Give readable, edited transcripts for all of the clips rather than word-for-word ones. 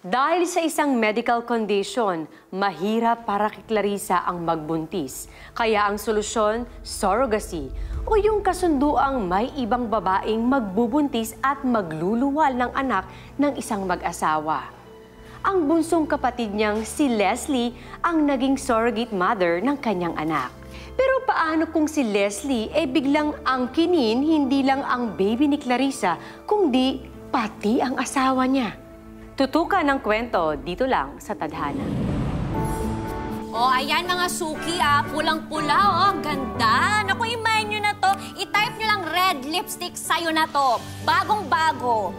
Dahil sa isang medical condition, mahirap para kay Clarissa ang magbuntis. Kaya ang solusyon, surrogacy, o yung kasunduang may ibang babaeng magbubuntis at magluluwal ng anak ng isang mag-asawa. Ang bunsong kapatid niyang si Leslie ang naging surrogate mother ng kanyang anak. Pero paano kung si Leslie biglang angkinin hindi lang ang baby ni Clarissa, kundi pati ang asawa niya? Tutukan ng kwento dito lang sa Tadhana. Oh, ayan mga suki pulang-pula ganda. Naku, imayin nyo na to. I-type nyo lang red lipstick sa'yo na to. Bagong-bago.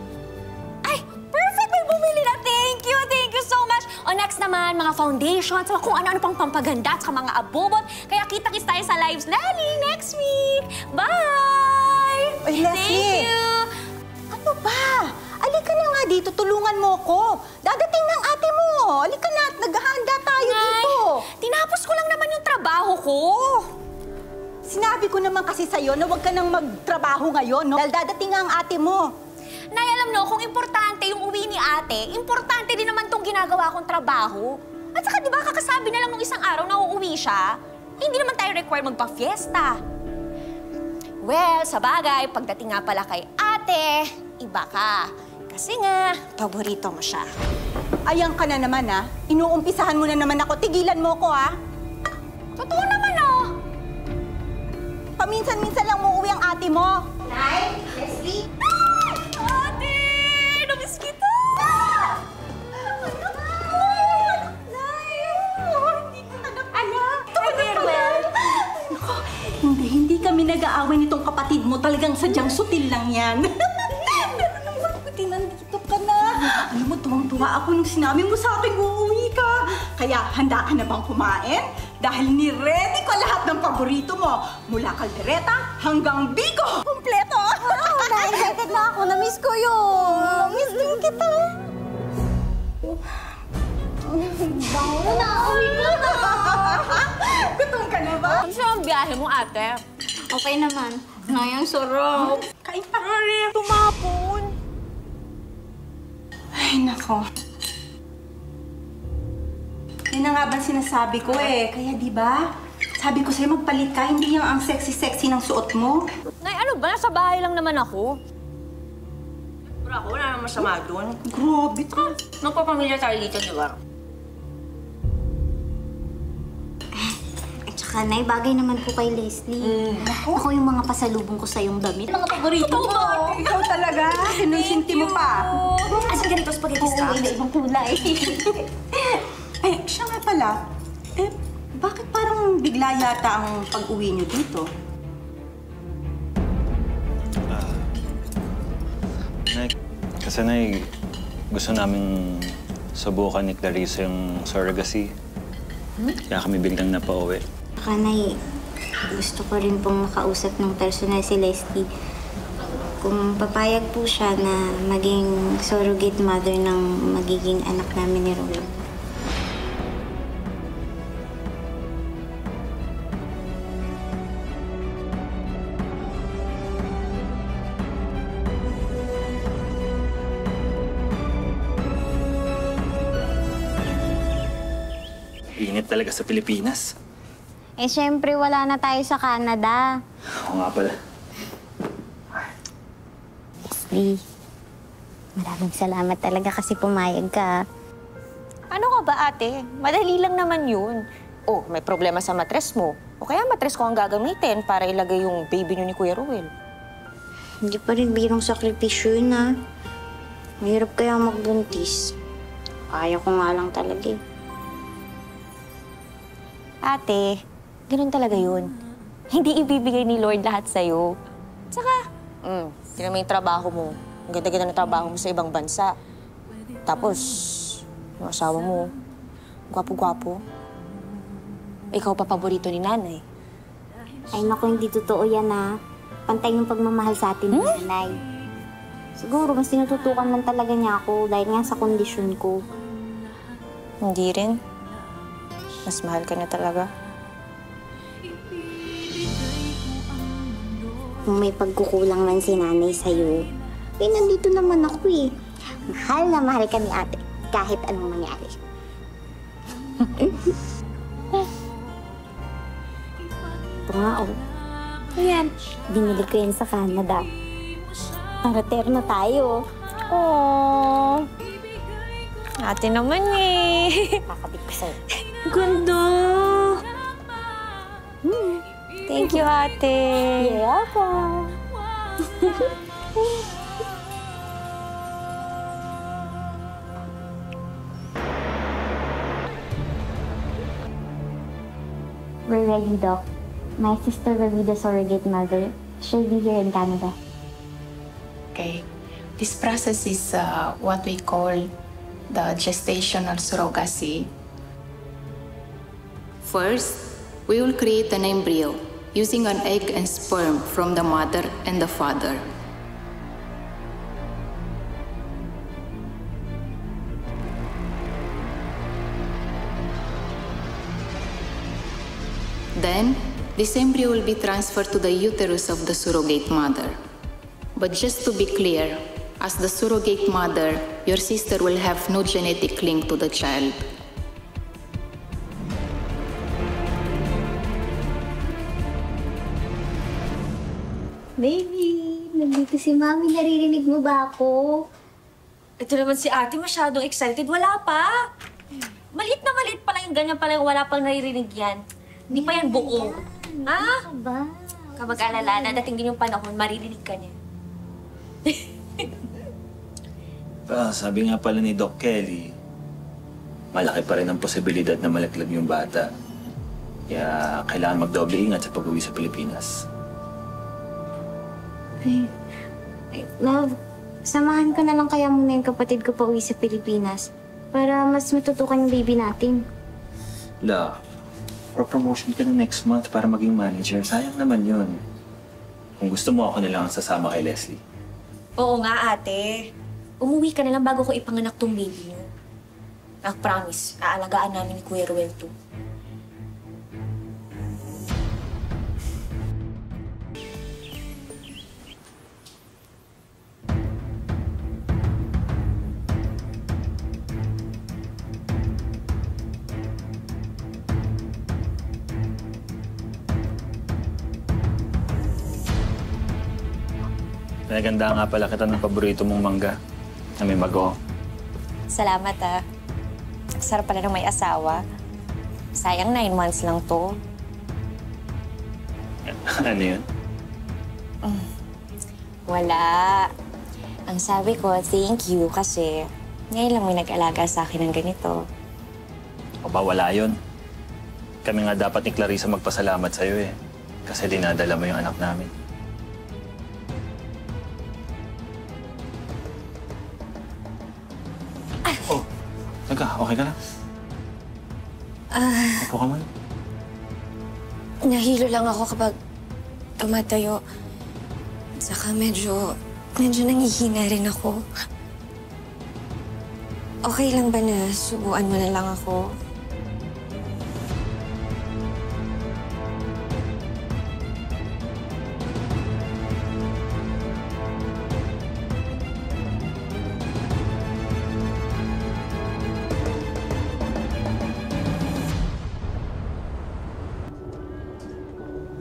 Ay, perfect! May bumili na. Thank you so much. O next naman, mga foundations, kung ano-ano pang pampaganda at mga abobot. Kaya kita-kits tayo sa lives Lali next week. Bye! Oy, Leslie! Thank you! Ano ba? Alika na nga dito, tulungan mo ko. Dadating ng ate mo. Alika na at naghahanda tayo dito. Tinapos ko lang naman yung trabaho ko. Sinabi ko naman kasi sa'yo na huwag ka nang magtrabaho ngayon, no? Dahil dadating ang ate mo. Nay, alam no, kung importante yung uwi ni ate, importante din naman tong ginagawa kong trabaho. At saka, di ba, kakasabi na lang nung isang araw na uuwi siya, hindi naman tayo required magpa-fiesta. Well, sa bagay, pagdating nga pala kay ate, iba ka. Kasi nga, paborito mo siya. Ayan ka na naman, ha? Inuumpisahan mo na naman ako. Tigilan mo ko, ha? Totoo naman, Paminsan-minsan lang uuwi ang ate mo. Nay, Leslie? Ate! Namiss kita! Hindi kami nag-aaway nitong kapatid mo. Talagang sadyang sutil lang yan. Pero naman, buti nandito ka na. Alam mo, tuwang-tuwa ako nung sinabi mo sa akin uuwi ka. Kaya handa ka na bang kumain? Dahil ni-ready ko lahat ng paborito mo. Mula kaldereta hanggang biko. Kompleto! Oo, na-excited na ako. Na-miss ko yun. Na-miss din kita. Bango na! Uwi ko na! Gutom ka na ba? Ano siya ang biyahe mo, ate? Okay naman. Ngayang sarap. Kain pa rin. Tumapon. Ay, nako. Yan na nga ba sinasabi ko Kaya di ba? Sabi ko sa'yo magpalit ka, hindi yung ang sexy-sexy ng suot mo. Nay, ano ba? Nasa bahay lang naman ako. Pero ako, wala namang masama doon. Grabe ka. Magpapamilya tayo dito, di ba? At saka, Nay, bagay naman po kay Leslie. Ako yung mga pasalubong ko sa yung damit. Mga paborito mo. Ikaw talaga. Sinusinti mo pa. Asan ganito spaghetti sa ibang kulay. Siya nga pala. Bakit parang bigla yata ang pag-uwi niyo dito? Kasi gusto naming subukan ni Clarissa yung surrogacy. Kaya kami biglang napauwi. Saka, Nay, gusto ko rin pong makausap ng personal si Leslie. Kung papayag po siya na maging surrogate mother ng magiging anak namin ni Roel. Init talaga sa Pilipinas. Siyempre, wala na tayo sa Canada. Oo nga pala. Leslie, maraming salamat talaga kasi pumayag ka. Ano ka ba, ate? Madali lang naman yun. Oh, may problema sa matres mo. O kaya matres ko ang gagamitin para ilagay yung baby niyo ni Kuya Ruel. Hindi pa rin birong sakripisyo yun, ha? Mahirap kaya magbuntis. Kaya ko nga lang talaga Ate, ganun talaga yun. Hindi ibibigay ni Lord lahat sa'yo. Tsaka, tingnan mo yung trabaho mo. Ang ganda-ganda ng trabaho mo sa ibang bansa. Tapos, yung asawa mo, gwapo-gwapo. Ikaw pa paborito ni nanay. Ay, naku, hindi totoo yan, ha? Pantay yung pagmamahal sa atin, nanay. Siguro, mas tinututukan man talaga niya ako dahil nga sa kondisyon ko. Hindi rin. Mas mahal ka na talaga. Kung may pagkukulang man si nanay sa'yo, nandito naman ako Mahal na mahal ka ni ate. kahit anong mangyari. Ito nga, oh. Ayan, binili ko yan sa Canada. Para terno tayo. Aww. Ate naman eh. Kakabit ko sa'yo. Ganda. Thank you, ate. You're welcome. We're ready, Doc. My sister will be the surrogate mother. She'll be here in Canada. Okay. This process is what we call the gestational surrogacy. First, we will create an embryo using an egg and sperm from the mother and the father. Then, this embryo will be transferred to the uterus of the surrogate mother. But just to be clear, as the surrogate mother, your sister will have no genetic link to the child. Baby, nandito si Mami. Naririnig mo ba ako? Ito naman si ate, masyadong excited. Wala pa. Maliit na maliit pa lang yung ganyan pala yung wala pang naririnig yan. Hindi pa yan buo. Ha? Ba? Kapag alala na, dating din yung panahon, maririnig ka niya. Sabi nga pala ni Doc Kelly, malaki pa rin ang posibilidad na malaglag yung bata. Kaya kailangan magdoble ingat sa pag-uwi sa Pilipinas. Love, samahan ko na lang kaya muna yung kapatid ko pa uwi sa Pilipinas para mas matutukan yung baby natin. Love, pro-promotion ka na next month para maging manager. Sayang naman yun. Kung gusto mo, ako na lang ang sasama kay Leslie. Oo nga, ate. Umuwi ka na lang bago ko ipanganak tong baby niyo. Promise, aalagaan namin ni Kuya Ruel to. Pinaganda nga pala kita ng paborito mong mangga na may mago. Salamat, ah. Sarap pala ng may asawa. Sayang 9 months lang to. Ano yun? Wala. Ang sabi ko, thank you kasi ngayon lang may nag-alaga sa akin ng ganito. O ba wala yun? Kami nga dapat ni Clarissa magpasalamat sa'yo eh. Kasi dinadala mo yung anak namin. Oh, teka, okay ka lang? Upo ka man. Nahilo lang ako kapag tumatayo. Saka medyo nangihina rin ako. Okay lang ba na subuan mo na lang ako?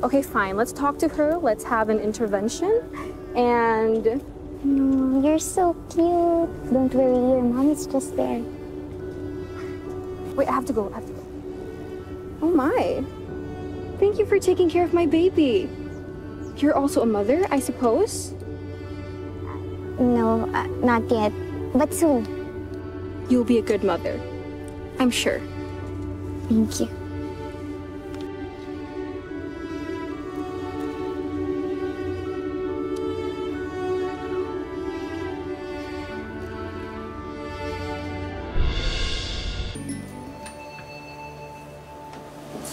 Okay, fine. Let's talk to her. Let's have an intervention. And You're so cute. Don't worry, your mom is just there. wait, I have to go. Oh my. Thank you for taking care of my baby. You're also a mother, I suppose? No, not yet. But soon. You'll be a good mother. I'm sure. Thank you.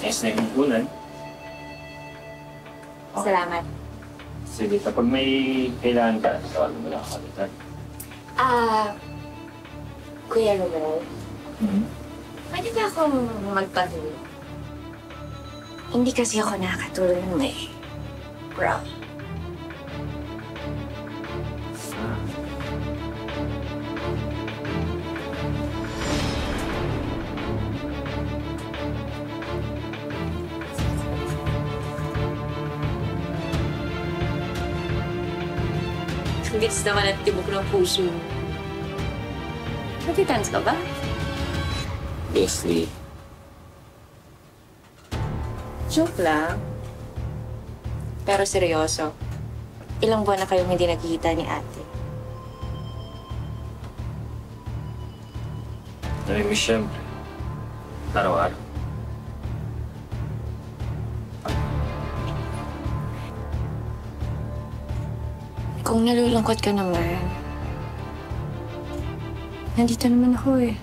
Nice na yung ulan. Salamat. Sige, kapag may kailangan ka, tawagan mo lang ako agad. Kuya Ruel, Mm-hmm. pwede ba akong magpatuloy? Hindi kasi ako nakakatulog ng may bro. bilis naman at tibok ng puso. Nagtitans ka ba? Leslie, Joke lang. Pero seryoso, ilang buwan na kayong hindi nakikita ni ate. namimiss siyempre. Araw-araw. Kung nalulungkot ka naman, nandito naman ako eh.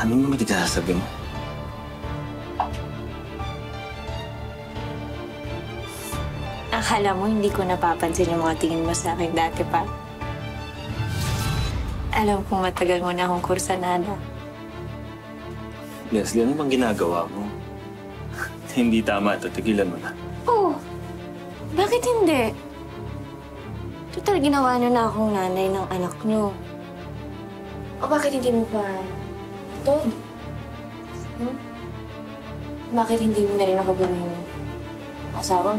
Anong naman ikasasabi mo? Akala mo hindi ko napapansin yung mga tingin mo sa akin dati pa. Alam kong matagal mo na akong kursanada. Leslie, ano bang ginagawa mo? Hindi tama ito. Tigilan mo na. Oh, bakit hindi? Total, ginawa niyo na akong nanay ng anak niyo. O bakit hindi mo pa ito? Bakit hindi mo na rin ako gawin asawa?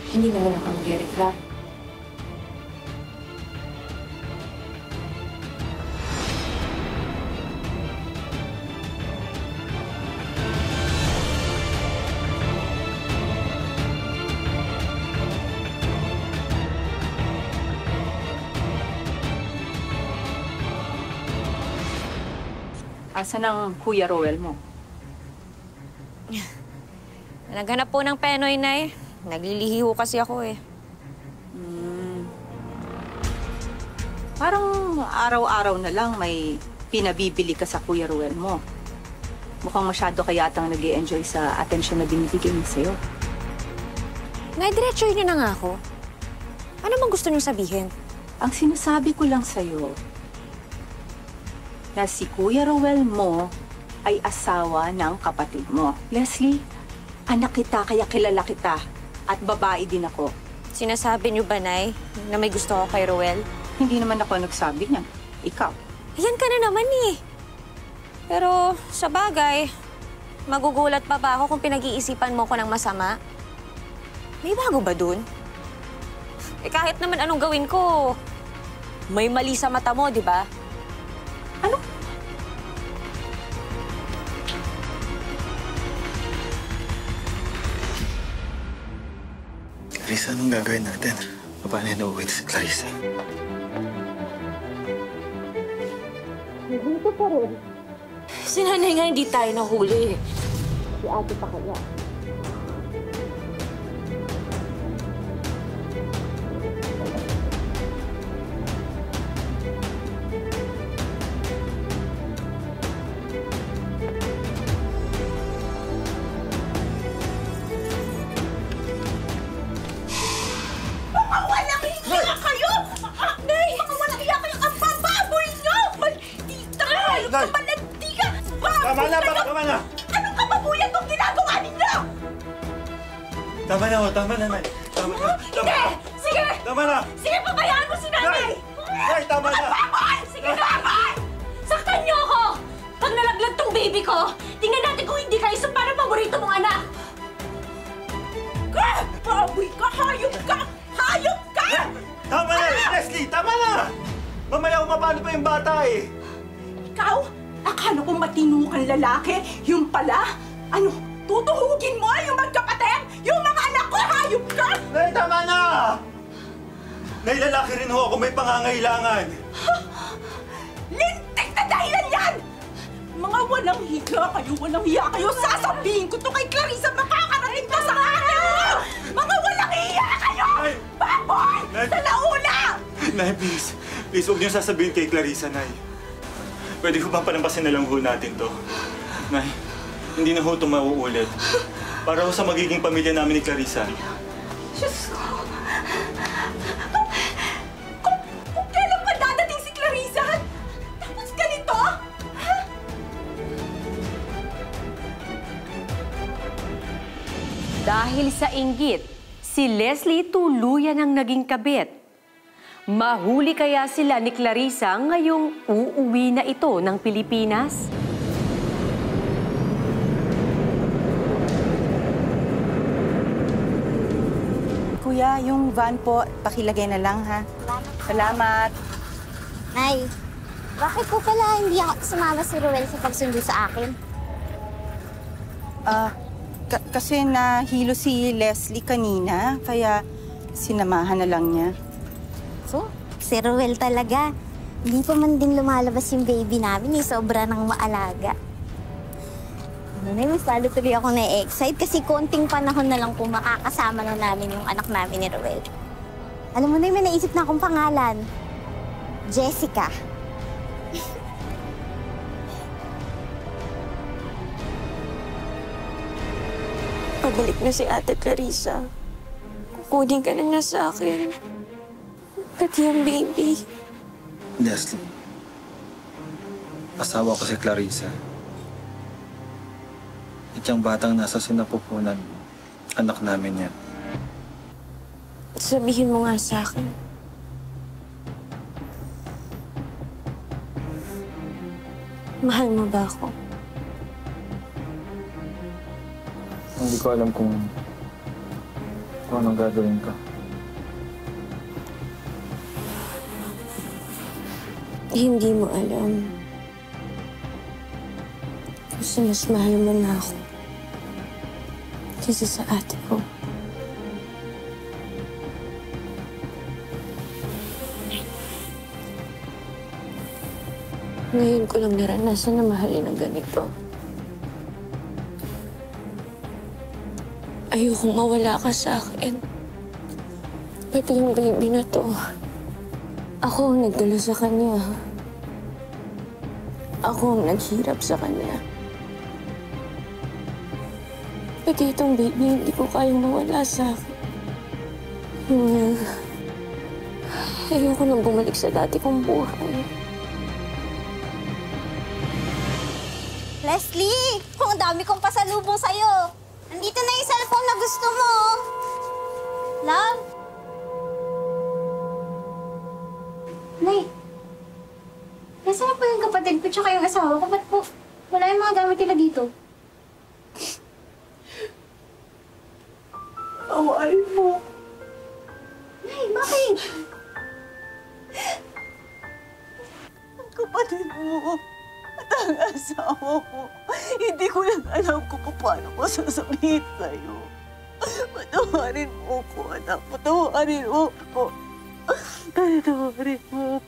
Hindi naman ako mag-reklamo. Asan ang Kuya Roel mo? Naghanap po ng penoy, Nay. Naglilihi ho kasi ako eh. Parang araw-araw na lang may pinabibili ka sa Kuya Roel mo. Mukhang masyado ka yatang nag-i-enjoy sa atensyon na binibigay niya sa'yo. Nay, diretsuhin niyo na nga ako. Ano bang gusto niyo sabihin? Ang sinasabi ko lang sa'yo, na si Kuya Roel mo ay asawa ng kapatid mo. Leslie, anak kita kaya kilala kita at babae din ako. Sinasabi niyo ba, Nay, na may gusto ko kay Roel? Hindi naman ako nagsabi niyan. Ikaw. Ayan ka na naman eh. Pero sa bagay, magugulat pa ba ako kung pinag-iisipan mo ko ng masama? May bago ba dun? Eh kahit naman anong gawin ko, may mali sa mata mo, di ba? Ano? Clarissa, anong gagawin natin? Paano yan uuwi si Clarissa? Si nanay nga hindi tayo nahuli. Si ate pa kaya. Tama na! Baka tama na! Anong kababuyan tong ginagawa ninyo? Tama na, tama na, Nay. Tama na. Hindi! Sige! Tama na! Sige, pabayaan mo si nanay! Nay, tama na! Baboy! Sige, baboy! Saktan niyo ako! Pag nalaglag tong baby ko, tingnan natin kung hindi ka isa para paborito mong anak! Baboy ka! Hayop ka! Hayop ka! Tama na! Leslie, tama na! Mamaya umapano pa yung bata eh! Ikaw? Akala ko matino kang lalaki. Yung pala, ano, tutuhugin mo yung magkapatid? Yung mga anak ko, hayop ka! Nay, tama na! Nay, lalaki rin ho ako, may pangangailangan. Lintik na dahilan yan! Mga walang higa kayo, walang hiya kayo. Sasabihin ko to kay Clarissa, makakarating to sa ate mo! Mga walang hiya kayo! Nay! Baboy! Nay! Sa launa! Nay, please. Please, huwag niyo sasabihin kay Clarissa, Nay. Pwede ko bang palampasin na lang ho natin to? Nay, hindi na ho ito mauulit. Para ho sa magiging pamilya namin ni Clarissa. Diyos ko! Kung kailan pa dadating si Clarissa? Tapos ganito? Ha? Dahil sa inggit, si Leslie tuluyan ang naging kabit. Mahuli kaya sila ni Clarissa ngayong uuwi na ito ng Pilipinas? kuya, yung van po, pakilagay na lang, ha? Salamat. Nay, bakit po pala hindi ako sumama si Ruel sa pagsundo sa akin? Kasi nahilo si Leslie kanina, kaya sinamahan na lang niya. So, si Ruel talaga. Hindi pa man din lumalabas yung baby namin, sobra nang maalaga. Nay, mas lalo tuloy ako na-excite kasi konting panahon na lang kung makakasama na namin yung anak namin ni Ruel. Alam mo, Nay, may naisip na akong pangalan. Jessica. Pabalik na si Ate Clarissa. Kukunin ka na niya sa akin. Pati yung baby. Leslie, asawa ko si Clarissa. At yung batang nasa sinapupunan, anak namin yan. Sabihin mo nga sa akin. Mahal mo ba ako? Hindi ko alam kung anong gagawin ka. Hindi mo alam. Kasi mas mahal mo na ako kaysa sa ate ko. Ngayon ko lang naranasan na mahalin ng ganito. Ayokong mawala ka sa akin. Pati yung baby na to. Ako ang nagdala sa kanya. Ako ang naghirap sa kanya. Pati itong baby, hindi ko kayang mawala sa akin. Ayoko nang bumalik sa dati kong buhay. Leslie! Ang dami kong pasalubong sa'yo. Nandito na yung cellphone na gusto mo. Love? Nay, nasaan po yung kapatid ko tsaka yung asawa ko? Ba't po wala yung mga gamit nila dito? Awain mo. Nay, bakit? Ang kapatid mo at ang asawa ko. Hindi ko lang alam kung paano ko sasabihin sa'yo. Patawarin mo ko, anak. Patawarin mo ko. Patawarin mo ko.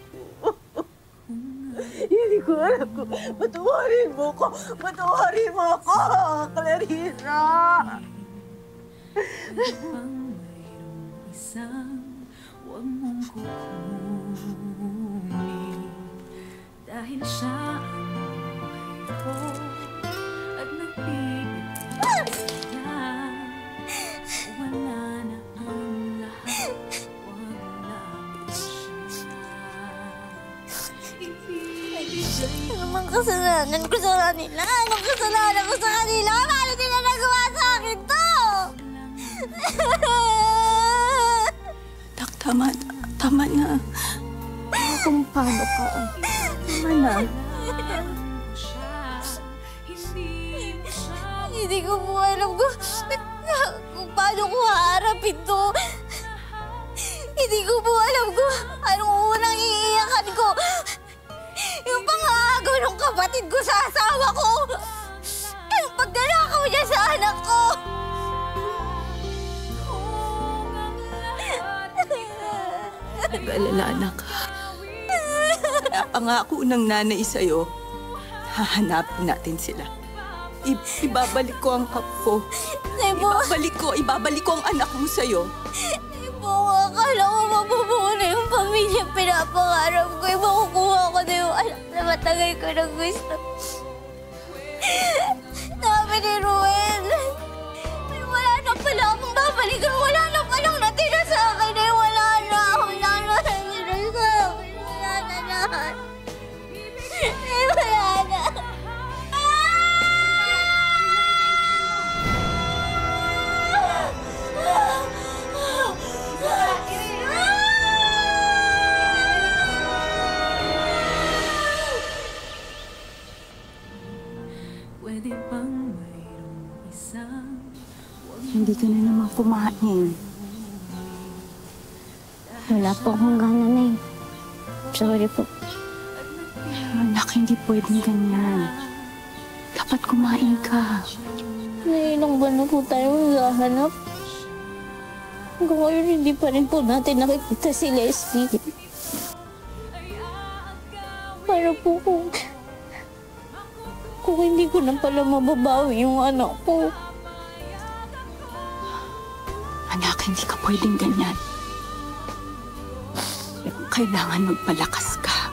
Hindi ko alam kung patawarin mo ko. Patawarin mo ko, Clarissa. Huwag mong kukunin dahil siya ang buhay ko at nagbibigay niya. Wala na ang lahat, huwag lapit siya. Ibibigay Ano mang kasalanan ko sa kanila? Anong kasalanan ko sa kanila? Paano nila nagawa sa akin to? Tak, tama na. Kung paano ka. Tama na. Hindi ko po alam kung paano ko haharapin to. Hindi ko po alam kung anong unang iiyakan ko. Yung pangagaw ng kapatid ko sa asawa ko. Yung pagdalakaw niya sa anak ko. Nag-alala, anak. Napangako ng nanay sa'yo. Hahanapin natin sila. Ibabalik ko ang apo ko. Ibabalik ko ang anak mo sa'yo. Ibo, akala ko mabubuo na yung pamilyang pinapangarap ko. Makukuha ko na yung anak na matagal ko na gusto. Sabi ni Ruel, wala na pala akong babalikan. Wala na palang natira sa akin. Wala na natira sa akin. Wala na lahat. Wala na. pwede bang mayroong isang Hindi ka na naman kumain. Wala po akong gana na eh. Sorry po. Anak, hindi pwedeng ganyan. Dapat kumain ka. Ilang buwan na po tayo maghahanap. Hanggang ngayon, hindi pa rin po natin nakikita si Leslie. Para po kung hindi ko na pala mababawi yung anak ko. Anak, hindi ka pwedeng ganyan. Kailangan magpalakas ka.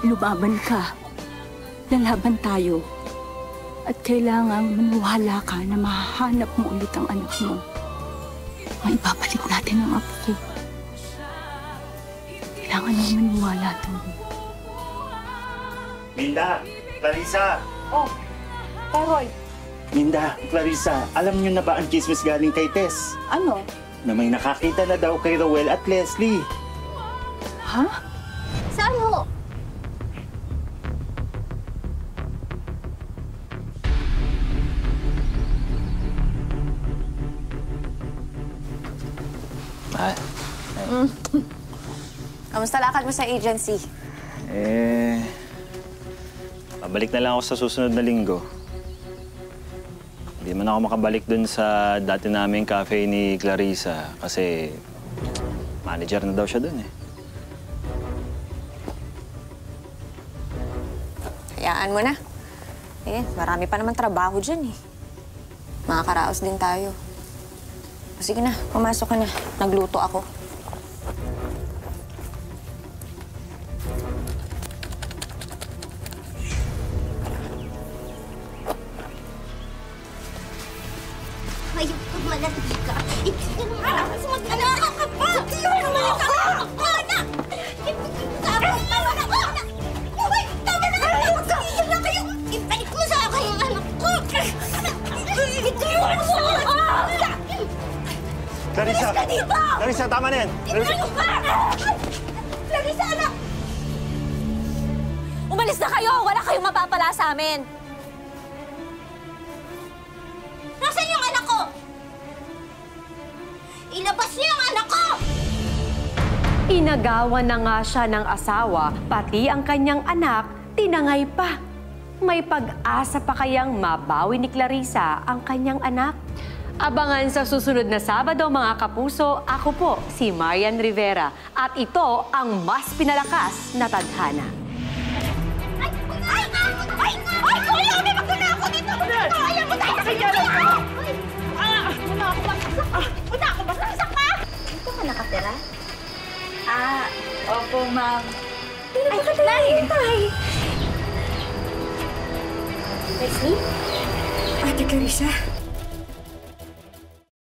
Lumaban ka. Lalaban tayo. At kailangan maniwala ka na mahahanap mo ulit ang anak mo. Maibabalik natin ang apo ko. Kailangan mo maniwala doon. Minda! Clarissa! Oh, Taroy. Minda, Clarissa, alam niyo na ba ang chismis galing kay Tess? Ano? Na may nakakita na daw kay Rowel at Leslie. Ha? Saan ho? Kamusta lakad mo sa agency? Pabalik na lang ako sa susunod na linggo. Hindi man ako makabalik dun sa dati naming cafe ni Clarissa kasi manager na daw siya dun eh. Hayaan mo na. Marami pa naman trabaho dyan eh. Makakaraos din tayo. O sige na, pumasok ka na. Nagluto ako. Ayun, malati ka. Mas mag-alala ka pa! Malati ka! Anak! Tapos, tama na! Uy! Tama na! Iyon na kayo! Ibalik mo sa akin ang anak ko! Ituloy mo! Clarissa! Clarissa, tama na yan! Clarissa, anak! Umalis na kayo! Wala kayong mapapala sa amin! Nasaan yung anak ko? Ilabas niyo ang anak ko! Inagawan na nga siya ng asawa, pati ang kanyang anak, tinangay pa. May pag-asa pa kayang mabawi ni Clarissa ang kanyang anak? Abangan sa susunod na Sabado, mga kapuso. Ako po, si Marian Rivera. At ito ang mas pinalakas na tadhana. Ay! Kuya! May magdala ako dito! Ayaw mo tayo! Wala ako ba? Saksak ka! Dito ka nakatira? Opo, ma'am. Ay, bakit tayo? Leslie? Ate Clarissa?